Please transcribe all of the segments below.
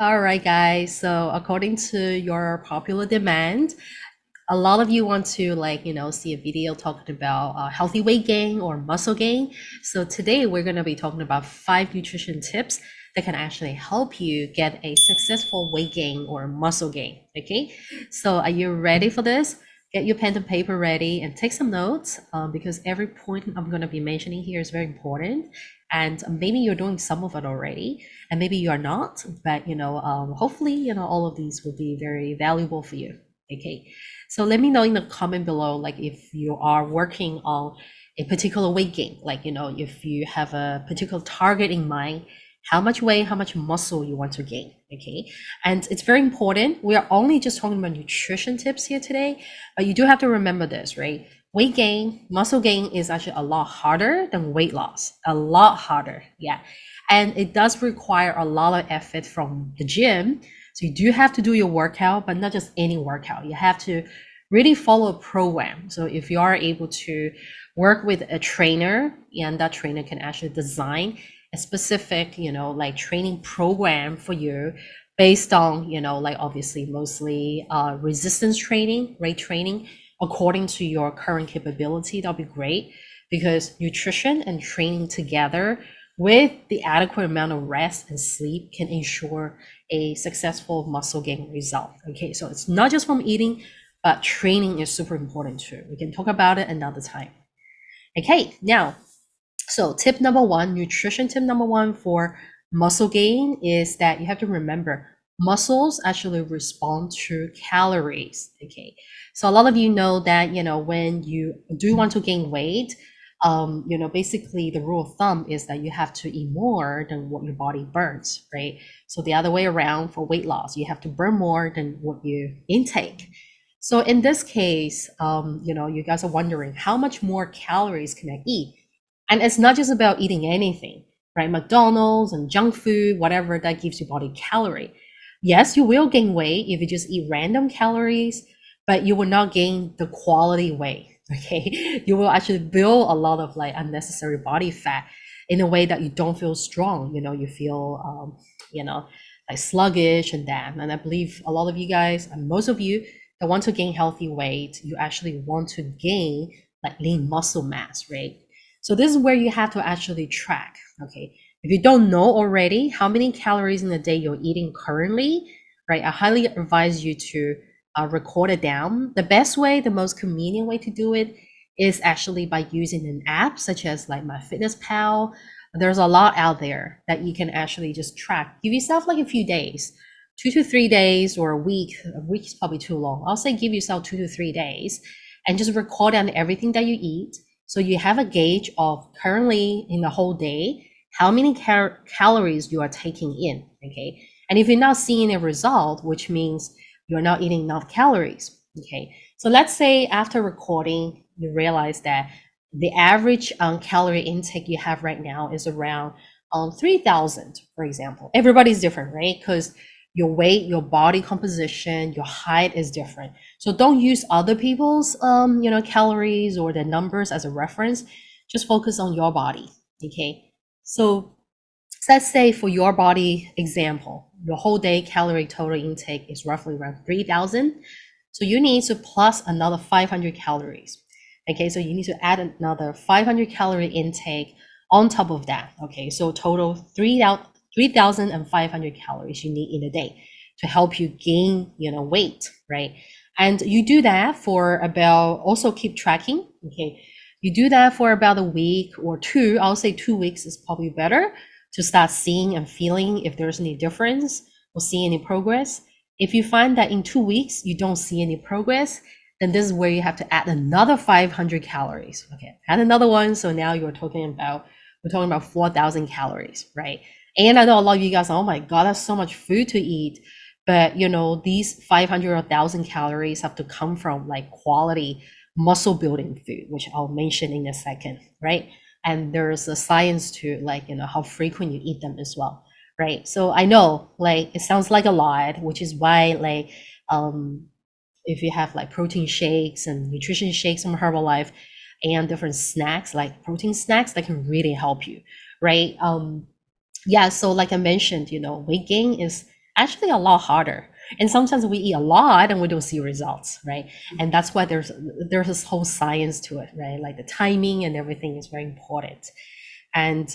All right, guys. So according to your popular demand, a lot of you want to see a video talking about healthy weight gain or muscle gain. So today we're going to be talking about 5 nutrition tips that can actually help you get a successful weight gain or muscle gain. Okay. So are you ready for this? Get your pen and paper ready and take some notes because every point I'm going to be mentioning here is very important. And maybe you're doing some of it already, and maybe you're not, but hopefully, all of these will be very valuable for you. Okay. So let me know in the comment below, like if you are working on a particular weight gain, like, if you have a particular target in mind, how much weight, how much muscle you want to gain. Okay. And it's very important. We are only just talking about nutrition tips here today, but you do have to remember this, right? Weight gain, muscle gain is actually a lot harder than weight loss, a lot harder. Yeah. And it does require a lot of effort from the gym. So you do have to do your workout, but not just any workout. You have to really follow a program. So if you are able to work with a trainer, and that trainer can actually design a specific, training program for you based on, obviously mostly resistance training, weight training, according to your current capability, that'll be great, because nutrition and training together with the adequate amount of rest and sleep can ensure a successful muscle gain result. Okay, so it's not just from eating, but training is super important too. We can talk about it another time. Okay, now, so tip number one, nutrition tip number one for muscle gain is that you have to remember muscles actually respond to calories. Okay, so a lot of you know that, when you do want to gain weight, basically the rule of thumb is that you have to eat more than what your body burns, right? So the other way around for weight loss, you have to burn more than what you intake. So in this case, you guys are wondering how much more calories can I eat? And it's not just about eating anything, right? McDonald's and junk food, whatever that gives your body calorie. Yes, you will gain weight if you just eat random calories, but you will not gain the quality weight. Okay, you will actually build a lot of like unnecessary body fat in a way that you don't feel strong. You feel, like sluggish and that. And I believe a lot of you guys, and most of you that want to gain healthy weight, you actually want to gain like lean muscle mass, right? So this is where you have to actually track. Okay, if you don't know already how many calories in a day you're eating currently, right? I highly advise you to record it down. The best way, the most convenient way to do it is actually by using an app such as like MyFitnessPal. There's a lot out there that you can actually just track. Give yourself like a few days, 2 to 3 days, or a week. A week is probably too long. I'll say give yourself 2 to 3 days and just record down everything that you eat. So you have a gauge of currently in the whole day, how many calories you are taking in, okay? And if you're not seeing a result, which means you're not eating enough calories, okay? So let's say after recording, you realize that the average calorie intake you have right now is around 3,000, for example. Everybody's different, right? Because your weight, your body composition, your height is different. So don't use other people's calories or the numbers as a reference. Just focus on your body. Okay. So let's say for your body example, your whole day calorie total intake is roughly around 3,000. So you need to plus another 500 calories. Okay, so you need to add another 500 calorie intake on top of that. Okay, so total 3,500 calories you need in a day to help you gain, weight, right? And you do that for about, also keep tracking. Okay, you do that for about a week or two. I'll say 2 weeks is probably better to start seeing and feeling if there's any difference or see any progress. If you find that in 2 weeks you don't see any progress, then this is where you have to add another 500 calories. Okay, add another one. So now we're talking about 4,000 calories, right? And I know a lot of you guys, oh my God, that's so much food to eat. But these 500 or 1,000 calories have to come from like quality muscle building food, which I'll mention in a second, right? And there's a science to like, how frequent you eat them as well, right? So I know like it sounds like a lot, which is why like, if you have like protein shakes and nutrition shakes from Herbalife and different snacks, like protein snacks that can really help you, right? Yeah, so like I mentioned, weight gain is actually a lot harder. And sometimes we eat a lot and we don't see results, right? And that's why there's this whole science to it, right? Like the timing and everything is very important. And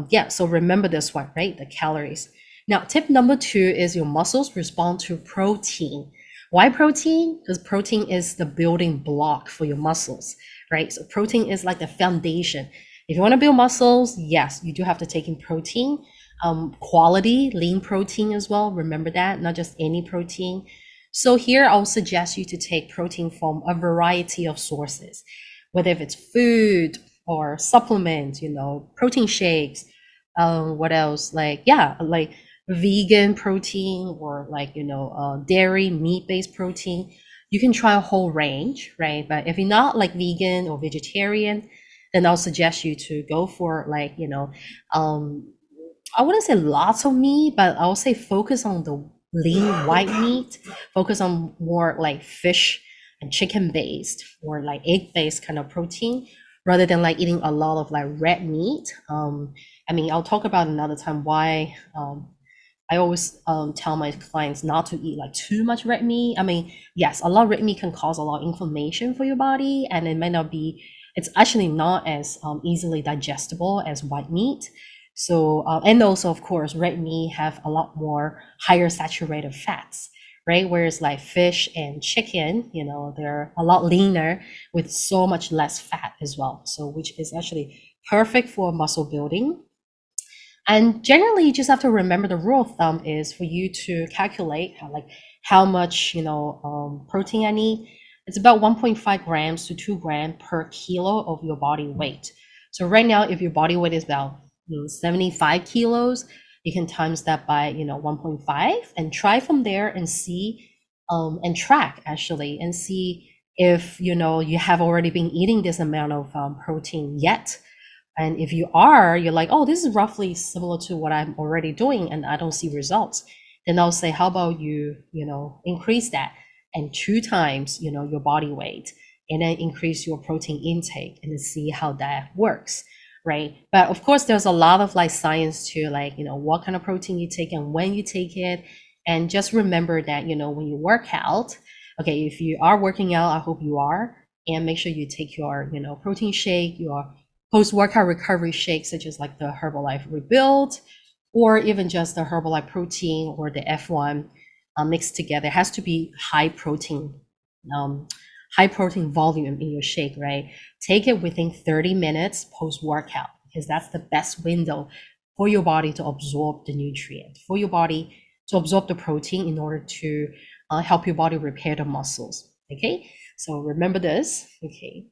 yeah, so remember this one, right? The calories. Now, tip number 2 is your muscles respond to protein. Why protein? Because protein is the building block for your muscles, right? So protein is like the foundation. If you want to build muscles, yes, you do have to take in protein, quality, lean protein as well. Remember that, not just any protein. So here I'll suggest you to take protein from a variety of sources, whether if it's food or supplements, protein shakes. What else? Like, yeah, like vegan protein or like, dairy, meat-based protein. You can try a whole range, right? But if you're not like vegan or vegetarian, then I'll suggest you to go for like, um, I wouldn't say lots of meat, but I'll say focus on the lean white meat, focus on more like fish and chicken based or like egg based kind of protein rather than like eating a lot of like red meat. I mean, I'll talk about another time why I always tell my clients not to eat like too much red meat. I mean, yes, a lot of red meat can cause a lot of inflammation for your body, and it might not be. It's actually not as easily digestible as white meat. So, and also, of course, red meat have a lot more higher saturated fats, right? Whereas like fish and chicken, they're a lot leaner with so much less fat as well. So, which is actually perfect for muscle building. And generally, you just have to remember the rule of thumb is for you to calculate how much protein I need. It's about 1.5 grams to 2 grams per kilo of your body weight. So right now, if your body weight is about 75 kilos, you can times that by 1.5 and try from there and see and track actually and see if you have already been eating this amount of protein yet. And if you are, you're like, oh, this is roughly similar to what I'm already doing and I don't see results. Then I'll say, how about increase that and 2 times, your body weight and then increase your protein intake and then see how that works, right? But of course, there's a lot of like science to like, what kind of protein you take and when you take it. And just remember that, when you work out, okay, if you are working out, I hope you are, and make sure you take your, protein shake, your post-workout recovery shakes, such as like the Herbalife Rebuild, or even just the Herbalife Protein or the F1 mixed together. It has to be um, high protein volume in your shake, right? Take it within 30 minutes post-workout because that's the best window for your body to absorb the nutrient, for your body to absorb the protein in order to help your body repair the muscles. Okay, so remember this. Okay.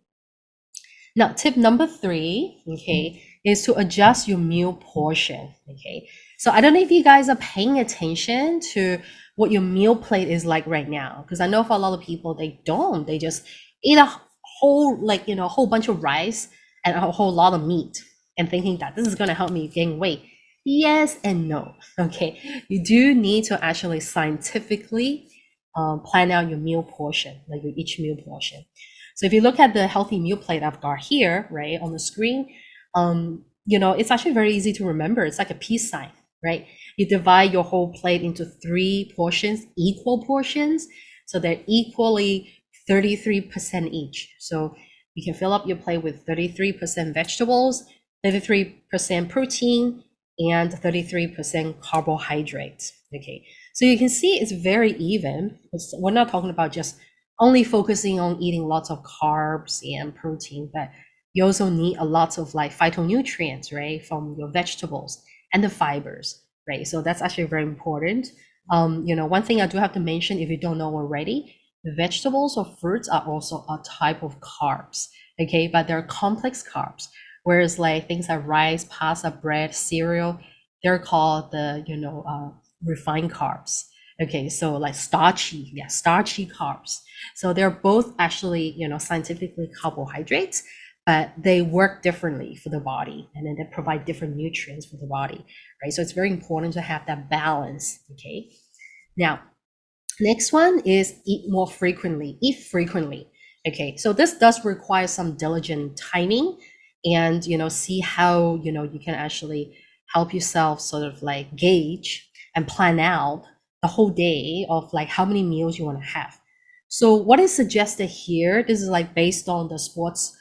Now, tip number 3, okay, is to adjust your meal portion. Okay, so I don't know if you guys are paying attention to what your meal plate is like right now, because I know for a lot of people they don't. They just eat a whole a whole bunch of rice and a whole lot of meat, and thinking that this is gonna help me gain weight. Yes and no. Okay, you do need to actually scientifically plan out your meal portion, like your each meal portion. So if you look at the healthy meal plate I've got here, right, on the screen, it's actually very easy to remember. It's like a peace sign, right? You divide your whole plate into 3 portions, equal portions. So they're equally 33% each. So you can fill up your plate with 33% vegetables, 33% protein, and 33% carbohydrates. Okay. So you can see it's very even. We're not talking about just only focusing on eating lots of carbs and protein, but you also need a lot of like phytonutrients, right, from your vegetables and the fibers, right? So that's actually very important. One thing I do have to mention, if you don't know already, the vegetables or fruits are also a type of carbs, okay, but they're complex carbs. Whereas like things like rice, pasta, bread, cereal, they're called the refined carbs. Okay, so like starchy carbs. So they're both actually, scientifically carbohydrates, but they work differently for the body and then they provide different nutrients for the body, right? So it's very important to have that balance, okay? Now, next one is eat frequently. Okay, so this does require some diligent timing and, see how, you can actually help yourself sort of like gauge and plan out the whole day of like how many meals you want to have. So what is suggested here, this is like based on the sports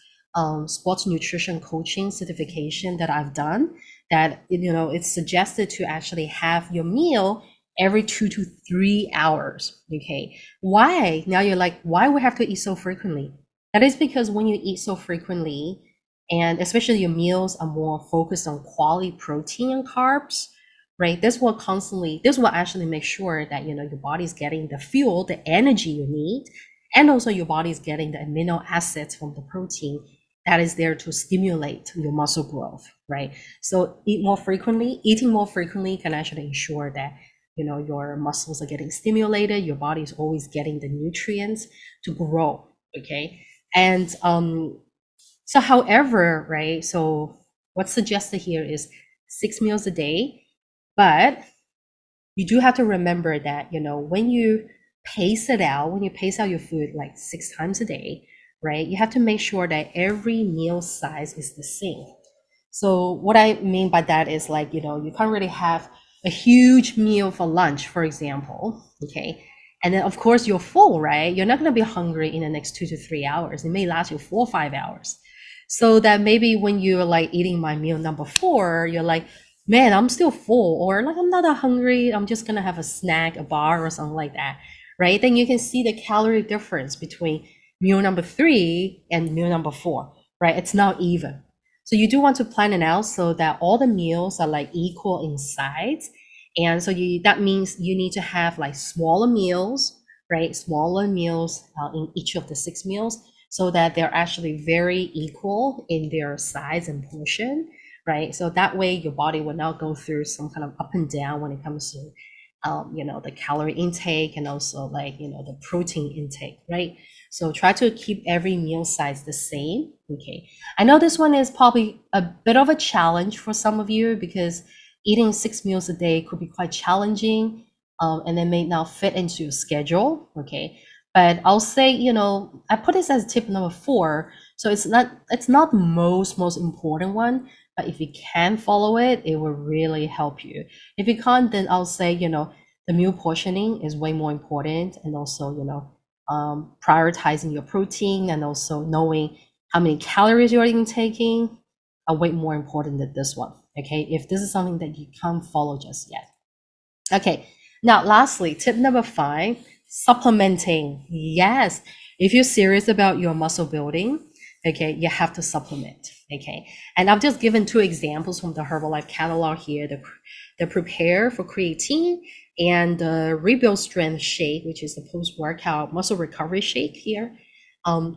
nutrition coaching certification that I've done, that it's suggested to actually have your meal every 2 to 3 hours. Okay, why? Now you're like, why we have to eat so frequently? That is because when you eat so frequently, and especially your meals are more focused on quality protein and carbs, right? This will actually make sure that your body's getting the fuel, the energy you need, and also your body's getting the amino acids from the protein that is there to stimulate your muscle growth, right? So eating more frequently can actually ensure that your muscles are getting stimulated, your body is always getting the nutrients to grow. Okay. And so however, right, so what's suggested here is 6 meals a day, but you do have to remember that when you pace out your food like 6 times a day, right, you have to make sure that every meal size is the same. So what I mean by that is like, you can't really have a huge meal for lunch, for example, okay? And then of course you're full, right? You're not going to be hungry in the next 2 to 3 hours. It may last you 4 or 5 hours. So that maybe when you're like eating my meal number 4, you're like, man, I'm still full, or like I'm not that hungry. I'm just going to have a snack, a bar or something like that, right? Then you can see the calorie difference between meal number 3 and meal number 4, right? It's not even. So you do want to plan it out so that all the meals are like equal in size. And so that means you need to have like smaller meals, right? Smaller meals in each of the 6 meals so that they're actually very equal in their size and portion, right? So that way your body will not go through some kind of up and down when it comes to the calorie intake and also like the protein intake, right? So try to keep every meal size the same. Okay, I know this one is probably a bit of a challenge for some of you because eating 6 meals a day could be quite challenging, and it may not fit into your schedule. Okay, but I'll say I put this as tip number 4, so it's not the most important one, but if you can follow it, it will really help you. If you can't, then I'll say the meal portioning is way more important, and also prioritizing your protein and also knowing how many calories you're taking are way more important than this one. Okay, if this is something that you can't follow just yet. Okay, now lastly, tip number 5, supplementing. Yes, if you're serious about your muscle building, okay, you have to supplement. Okay, and I've just given 2 examples from the Herbalife catalog here: the prepare for creatine and the rebuild strength shake, which is the post-workout muscle recovery shake here.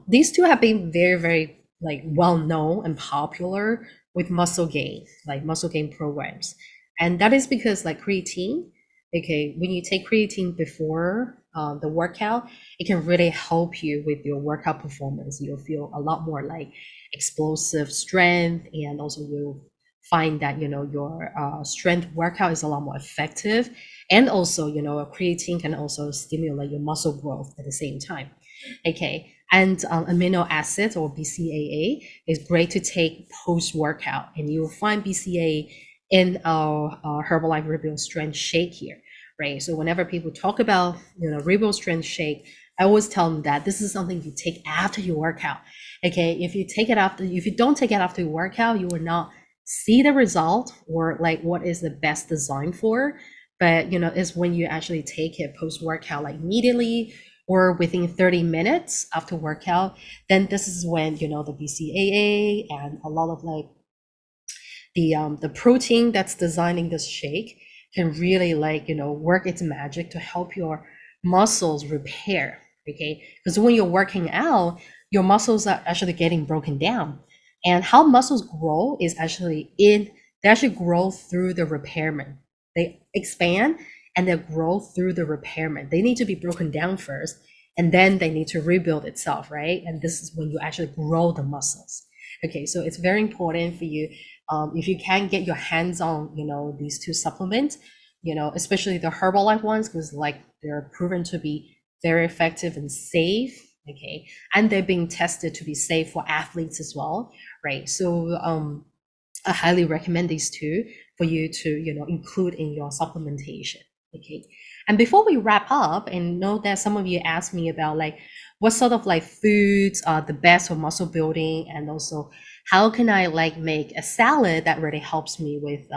These 2 have been very, very like well known and popular with muscle gain programs, and that is because like creatine. Okay, when you take creatine before the workout, it can really help you with your workout performance. You'll feel a lot more like explosive strength, and also you'll find that your strength workout is a lot more effective. And also creatine can also stimulate your muscle growth at the same time. Okay, and amino acids or BCAA is great to take post workout, and you'll find BCAA in our Herbalife Rebuild Strength Shake here, right? So whenever people talk about Rebuild Strength Shake, I always tell them that this is something you take after your workout. Okay, if you don't take it after your workout, you will not see the result or like what is the best design for. But it's when you actually take it post workout, like immediately or within 30 minutes after workout, then this is when the BCAA and a lot of like the protein that's designing this shake can really like work its magic to help your muscles repair. Okay, because when you're working out, your muscles are actually getting broken down, and how muscles grow is actually they actually grow through the repairment. They expand and they grow through the repairment. They need to be broken down first, and then they need to rebuild itself, right? And this is when you actually grow the muscles. Okay, so it's very important for you, if you can get your hands on these 2 supplements, especially the Herbalife ones, because like they're proven to be very effective and safe. Okay, and they're being tested to be safe for athletes as well, right? So I highly recommend these 2 for you to include in your supplementation. Okay, And before we wrap up, and know that some of you asked me about like what sort of like foods are the best for muscle building, and also how can I like make a salad that really helps me with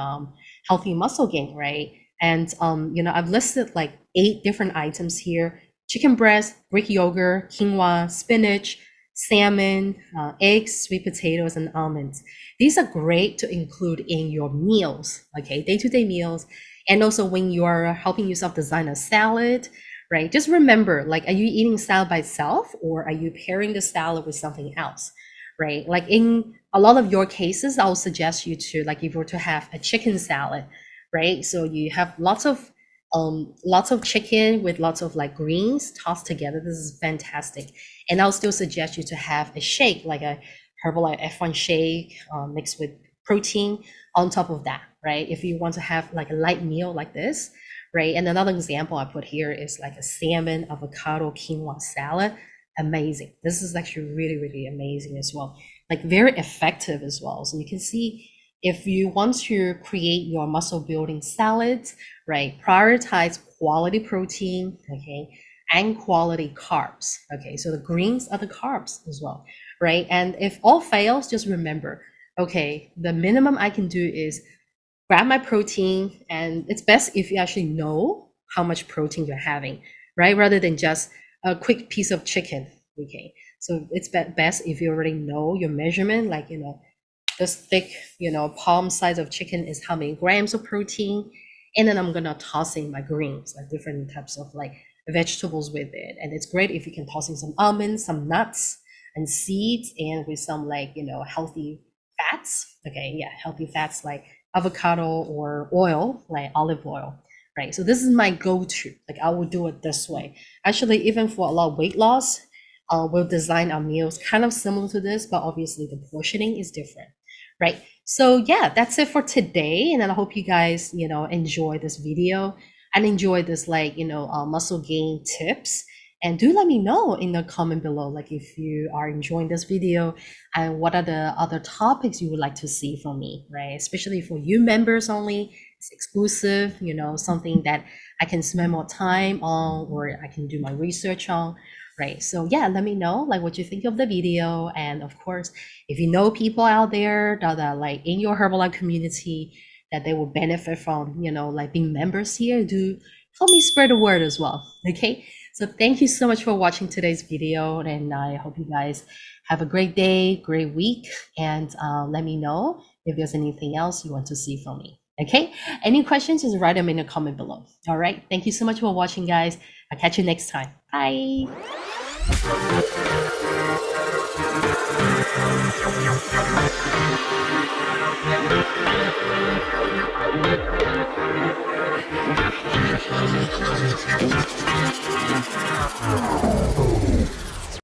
healthy muscle gain, right? And I've listed like 8 different items here: chicken breast, Greek yogurt, quinoa, spinach, salmon, eggs, sweet potatoes, and almonds. These are great to include in your meals, okay, day-to-day meals. And also when you're helping yourself design a salad, right? Just remember, like, are you eating salad by itself, or are you pairing the salad with something else, right? Like in a lot of your cases, I'll suggest you to, like, if you were to have a chicken salad, right? So you have lots of chicken with lots of like greens tossed together. This is fantastic. And I'll still suggest you to have a shake, like a Herbalife F1 shake mixed with protein on top of that, right? If you want to have like a light meal like this, right? And another example I put here is like a salmon, avocado, quinoa salad. Amazing. This is actually really, really amazing as well. Like very effective as well. So you can see, if you want to create your muscle building salads, right, prioritize quality protein, okay, and quality carbs. Okay, so the greens are the carbs as well, right? And if all fails, just remember, okay, the minimum I can do is grab my protein, and it's best if you actually know how much protein you're having, right? Rather than just a quick piece of chicken, okay? So it's best if you already know your measurement, like, this thick, palm size of chicken is how many grams of protein. And then I'm gonna toss in my greens, like different types of like vegetables with it. And it's great if you can toss in some almonds, some nuts and seeds, and with some like, healthy fats. Okay, yeah, healthy fats like avocado or oil, like olive oil, right? So this is my go-to. Like I will do it this way. Actually, even for a lot of weight loss, we'll design our meals kind of similar to this, but obviously the portioning is different, right? So yeah, that's it for today. And I hope you guys, enjoy this video and enjoy this like, muscle gain tips. And do let me know in the comment below, like if you are enjoying this video and what are the other topics you would like to see from me, right? Especially for you members only, it's exclusive, something that I can spend more time on, or I can do my research on, right? So yeah, let me know like what you think of the video. And of course, if you know people out there that are like in your Herbalife community that they will benefit from, like being members here, do help me spread the word as well, okay? So thank you so much for watching today's video, and I hope you guys have a great day, great week, and let me know if there's anything else you want to see from me, okay? Any questions, just write them in the comment below. All right, thank you so much for watching, guys. I'll catch you next time. Bye.